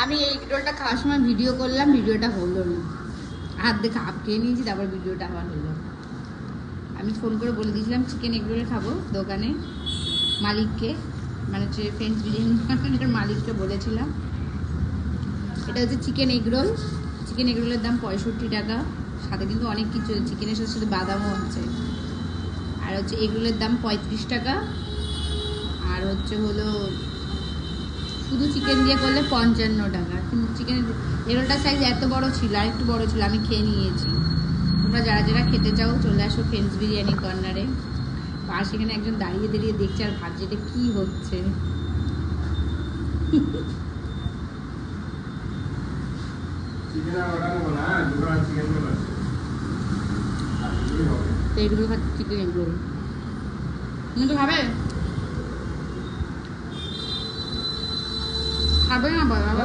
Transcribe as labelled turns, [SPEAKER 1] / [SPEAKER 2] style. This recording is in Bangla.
[SPEAKER 1] আমি এই রোলটা খাওয়ার সময় ভিডিও করলাম, ভিডিওটা হলো না, হাত দেখে খেয়ে নিয়েছি, তারপর ভিডিওটা আবার হলো। আমি ফোন করে বলে দিয়েছিলাম চিকেন এগ রোল খাবো দোকানে, মালিককে, মানে হচ্ছে ফ্রেঞ্চ বিরিয়ানির মালিককে বলেছিলাম। এটা হচ্ছে chicken egg roll. Chicken egg রোলের দাম 65 টাকা, সাথে কিন্তু অনেক কিছু, চিকেনের সাথে সাথে বাদামও আছে। আর হচ্ছে এগ রোলের দাম 35 টাকা। আর হচ্ছে হলো শুধু চিকেন দিয়ে করলে 55 টাকা। কিন্তু চিকেন এগ রোলটার সাইজ এত বড় ছিল, আর একটু বড় ছিল, আমি খেয়ে নিয়েছি। তোমরা যারা যারা খেতে চাও চলে আসো ফ্রেঞ্চ বিরিয়ানি কর্নারে। আর সেখানে একজন দাঁড়িয়ে দাঁড়িয়ে দেখছে আর ভাবছে এটা কি হচ্ছে। এইগুলো খাচ্ছে চিকেন এগ রোল। তুমি তো খাবে? খাবে না বাবা?